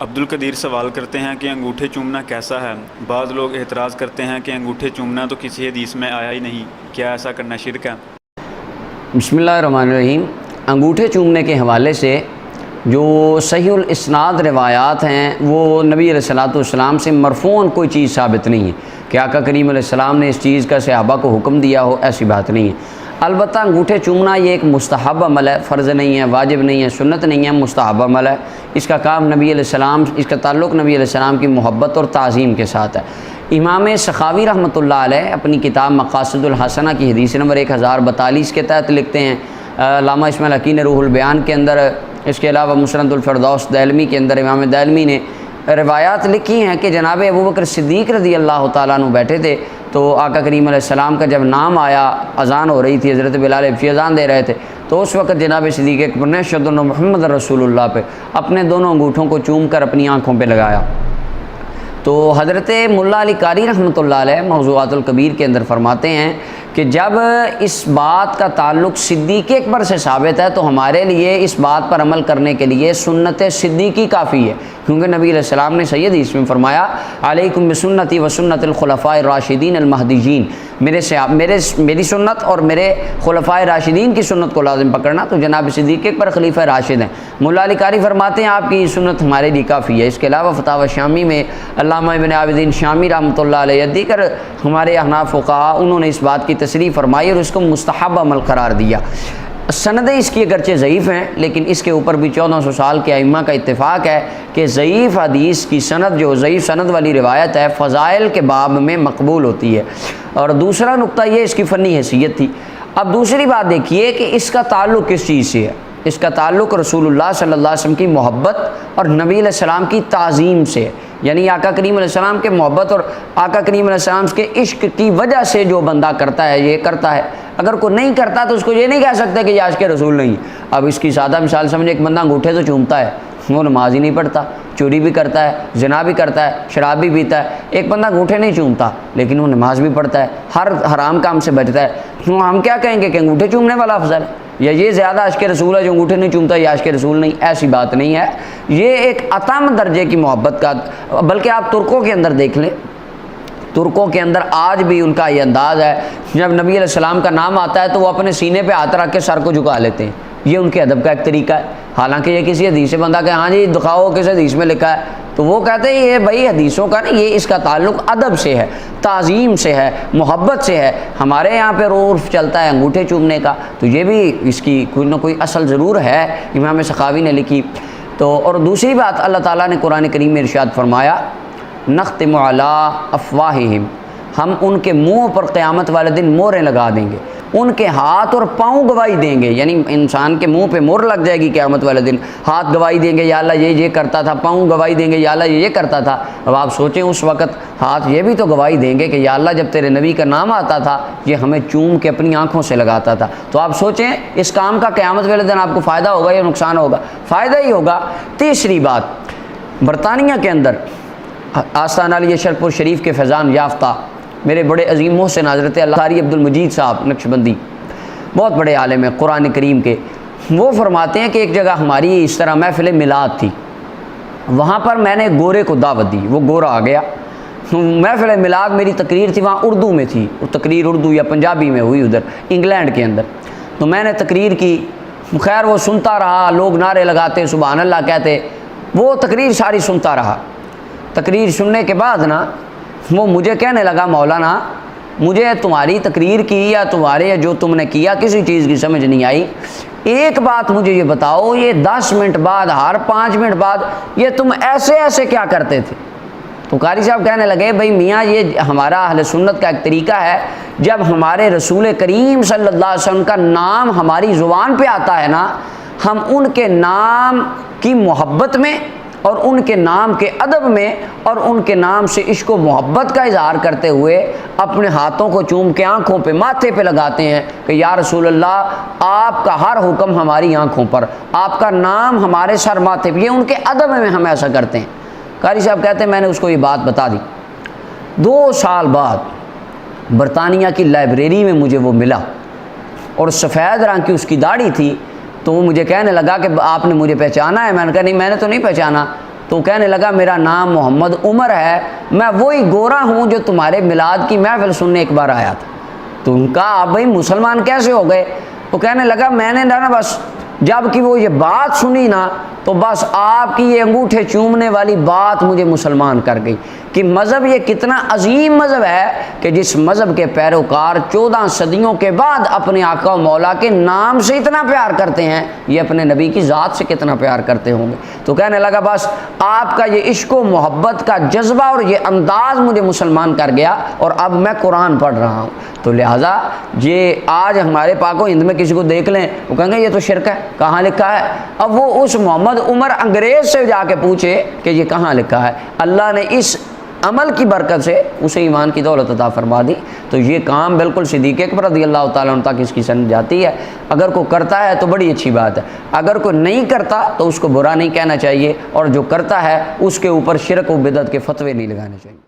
عبد القدیر سوال کرتے ہیں کہ انگوٹھے چومنا کیسا ہے؟ بعض لوگ اعتراض کرتے ہیں کہ انگوٹھے چومنا تو کسی حدیث میں آیا ہی نہیں، کیا ایسا کرنا شرک ہے؟ بسم اللہ الرحمن الرحیم۔ انگوٹھے چومنے کے حوالے سے جو صحیح الاسناد روایات ہیں وہ نبی علیہ الصلوۃ والسلام سے مرفوعاً کوئی چیز ثابت نہیں ہے کہ آقا کریم علیہ السلام نے اس چیز کا صحابہ کو حکم دیا ہو، ایسی بات نہیں ہے۔ البتہ انگوٹھے چومنا یہ ایک مستحب عمل ہے، فرض نہیں ہے، واجب نہیں ہے، سنت نہیں ہے، مستحب عمل ہے۔ اس کا کام نبی علیہ السلام، اس کا تعلق نبی علیہ السلام کی محبت اور تعظیم کے ساتھ ہے۔ امام سخاوی رحمۃ اللہ علیہ اپنی کتاب مقاصد الحسنہ کی حدیث نمبر 1042 کے تحت لکھتے ہیں، علامہ اسماعیل حقی نے روح البیان کے اندر، اس کے علاوہ مسند الفردوس دہلمی کے اندر امام دہلمی نے روایات لکھی ہیں کہ جناب ابوبکر صدیق رضی اللہ تعالیٰ عنہ بیٹھے تھے تو آقا کریم علیہ السلام کا جب نام آیا، اذان ہو رہی تھی، حضرت بلال حبشی اذان دے رہے تھے، تو اس وقت جناب صدیق اکبر نے اشہد ان محمد رسول اللہ پہ اپنے دونوں انگوٹھوں کو چوم کر اپنی آنکھوں پہ لگایا۔ تو حضرت ملا علی قاری رحمۃ اللہ علیہ موضوعات الکبیر کے اندر فرماتے ہیں کہ جب اس بات کا تعلق صدیق اکبر سے ثابت ہے تو ہمارے لیے اس بات پر عمل کرنے کے لیے سنت صدیقی کافی ہے، کیونکہ نبی علیہ السلام نے صحیح حدیث میں فرمایا علیکم بسنتی و سنت الخلفاء الراشدین المہدیین، میری سنت اور میرے خلفاء راشدین کی سنت کو لازم پکڑنا۔ تو جناب صدیق اکبر خلیفہ راشد ہیں۔ ملا علی قاری فرماتے ہیں آپ کی سنت ہمارے لیے کافی ہے۔ اس کے علاوہ فتاوی شامی میں علامہ ابن عابدین شامی رحمۃ اللہ علیہ دیگر ہمارے احناف فقہا انہوں نے اس بات کی تصریح فرمائی اور اس کو مستحب عمل قرار دیا۔ سندیں اس کی اگرچہ ضعیف ہیں لیکن اس کے اوپر بھی 1400 سال کے ائمہ کا اتفاق ہے کہ ضعیف حدیث کی سند، جو ضعیف سند والی روایت ہے، فضائل کے باب میں مقبول ہوتی ہے۔ اور دوسرا نقطہ یہ اس کی فنی حیثیت تھی۔ اب دوسری بات دیکھیے کہ اس کا تعلق کس چیز سے ہے؟ اس کا تعلق رسول اللہ صلی اللہ علیہ وسلم کی محبت اور نبی علیہ السلام کی تعظیم سے ہے، یعنی آقا کریم علیہ السلام کے محبت اور آقا کریم علیہ السلام کے عشق کی وجہ سے جو بندہ کرتا ہے یہ کرتا ہے۔ اگر کوئی نہیں کرتا تو اس کو یہ نہیں کہہ سکتا کہ یہ عاشق رسول نہیں۔ اب اس کی سادہ مثال سمجھے، ایک بندہ انگوٹھے تو چومتا ہے، وہ نماز ہی نہیں پڑھتا، چوری بھی کرتا ہے، زنا بھی کرتا ہے، شراب بھی پیتا ہے۔ ایک بندہ انگوٹھے نہیں چومتا لیکن وہ نماز بھی پڑھتا ہے، ہر حرام کام سے بچتا ہے، تو ہم کیا کہیں گے کہ انگوٹھے چومنے والا افضل ہے یا یہ زیادہ عاشق رسول ہے جو انگوٹھے نہیں چومتا، یہ عاشق رسول نہیں؟ ایسی بات نہیں ہے۔ یہ ایک اتم درجے کی محبت کا، بلکہ آپ ترکوں کے اندر دیکھ لیں، ترکوں کے اندر آج بھی ان کا یہ انداز ہے، جب نبی علیہ السلام کا نام آتا ہے تو وہ اپنے سینے پہ ہاتھ رکھ کے سر کو جھکا لیتے ہیں۔ یہ ان کے ادب کا ایک طریقہ ہے، حالانکہ یہ کسی حدیث سے بندہ کہ ہاں جی دکھاؤ کس حدیث میں لکھا ہے، تو وہ کہتے ہیں یہ بھائی حدیثوں کا نہیں، یہ اس کا تعلق ادب سے ہے، تعظیم سے ہے، محبت سے ہے۔ ہمارے یہاں پہ عرف چلتا ہے انگوٹھے چومنے کا، تو یہ بھی اس کی کوئی نہ کوئی اصل ضرور ہے، امام سخاوی نے لکھی۔ تو اور دوسری بات، اللہ تعالیٰ نے قرآن کریم میں ارشاد فرمایا نختم علی افواہہم، ہم ان کے منہ پر قیامت والے دن مہریں لگا دیں گے، ان کے ہاتھ اور پاؤں گواہی دیں گے، یعنی انسان کے منہ پہ مہر لگ جائے گی قیامت والے دن، ہاتھ گواہی دیں گے یا اللہ یہ کرتا تھا، پاؤں گواہی دیں گے یا اللہ یہ کرتا تھا۔ اب آپ سوچیں اس وقت ہاتھ یہ بھی تو گواہی دیں گے کہ یا اللہ جب تیرے نبی کا نام آتا تھا یہ ہمیں چوم کے اپنی آنکھوں سے لگاتا تھا۔ تو آپ سوچیں اس کام کا قیامت والے دن آپ کو فائدہ ہوگا یا نقصان ہوگا؟ فائدہ ہی ہوگا۔ تیسری بات، برطانیہ کے اندر آستانہ علی شرپور شریف کے فیضان یافتہ میرے بڑے عظیم محسن حضرت اللہ قاری عبد المجید صاحب نقشبندی، بہت بڑے عالم ہیں قرآن کریم کے، وہ فرماتے ہیں کہ ایک جگہ ہماری اس طرح محفل میلاد تھی، وہاں پر میں نے گورے کو دعوت دی، وہ گورا آ گیا، محفل میلاد میری تقریر تھی، وہاں اردو میں تھی، وہ تقریر اردو یا پنجابی میں ہوئی ادھر انگلینڈ کے اندر، تو میں نے تقریر کی، خیر وہ سنتا رہا، لوگ نعرے لگاتے سبحان اللہ کہتے، وہ تقریر ساری سنتا رہا۔ تقریر سننے کے بعد نا وہ مجھے کہنے لگا مولانا مجھے تمہاری تقریر کی یا تمہارے جو تم نے کیا کسی چیز کی سمجھ نہیں آئی، ایک بات مجھے یہ بتاؤ، یہ 10 منٹ بعد ہر 5 منٹ بعد یہ تم ایسے کیا کرتے تھے؟ تو قاری صاحب کہنے لگے بھائی میاں یہ ہمارا اہل سنت کا ایک طریقہ ہے، جب ہمارے رسول کریم صلی اللہ علیہ وسلم کا نام ہماری زبان پہ آتا ہے نا، ہم ان کے نام کی محبت میں اور ان کے نام کے ادب میں اور ان کے نام سے عشق و محبت کا اظہار کرتے ہوئے اپنے ہاتھوں کو چوم کے آنکھوں پہ ماتھے پہ لگاتے ہیں کہ یا رسول اللہ آپ کا ہر حکم ہماری آنکھوں پر، آپ کا نام ہمارے سر ماتھے پہ، یہ ان کے ادب میں ہم ایسا کرتے ہیں۔ قاری صاحب کہتے ہیں میں نے اس کو یہ بات بتا دی، 2 سال بعد برطانیہ کی لائبریری میں مجھے وہ ملا اور سفید رنگ کی اس کی داڑھی تھی، تو وہ مجھے کہنے لگا کہ آپ نے مجھے پہچانا ہے؟ میں نے کہا نہیں میں نے تو نہیں پہچانا۔ تو کہنے لگا میرا نام محمد عمر ہے، میں وہی گورا ہوں جو تمہارے میلاد کی محفل سننے ایک بار آیا تھا۔ تو ان کا آپ بھائی مسلمان کیسے ہو گئے؟ وہ کہنے لگا میں نے نا بس جب کہ وہ یہ بات سنی نا تو بس آپ کی یہ انگوٹھے چومنے والی بات مجھے مسلمان کر گئی کہ مذہب یہ کتنا عظیم مذہب ہے کہ جس مذہب کے پیروکار 14 صدیوں کے بعد اپنے آقا و مولا کے نام سے اتنا پیار کرتے ہیں، یہ اپنے نبی کی ذات سے کتنا پیار کرتے ہوں گے۔ تو کہنے لگا بس آپ کا یہ عشق و محبت کا جذبہ اور یہ انداز مجھے مسلمان کر گیا اور اب میں قرآن پڑھ رہا ہوں۔ تو لہٰذا یہ آج ہمارے پاک و ہند میں کسی کو دیکھ لیں وہ کہیں گے یہ تو شرک ہے، کہاں لکھا ہے؟ اب وہ اس محمد عمر انگریز سے جا کے پوچھے کہ یہ کہاں لکھا ہے؟ اللہ نے اس عمل کی برکت سے اسے ایمان کی دولت عطا فرما دی۔ تو یہ کام بالکل صدیق اکبر رضی اللہ تعالیٰ عنہ تک اس کی سند جاتی ہے۔ اگر کوئی کرتا ہے تو بڑی اچھی بات ہے، اگر کوئی نہیں کرتا تو اس کو برا نہیں کہنا چاہیے، اور جو کرتا ہے اس کے اوپر شرک و بدعت کے فتوے نہیں لگانے چاہیے۔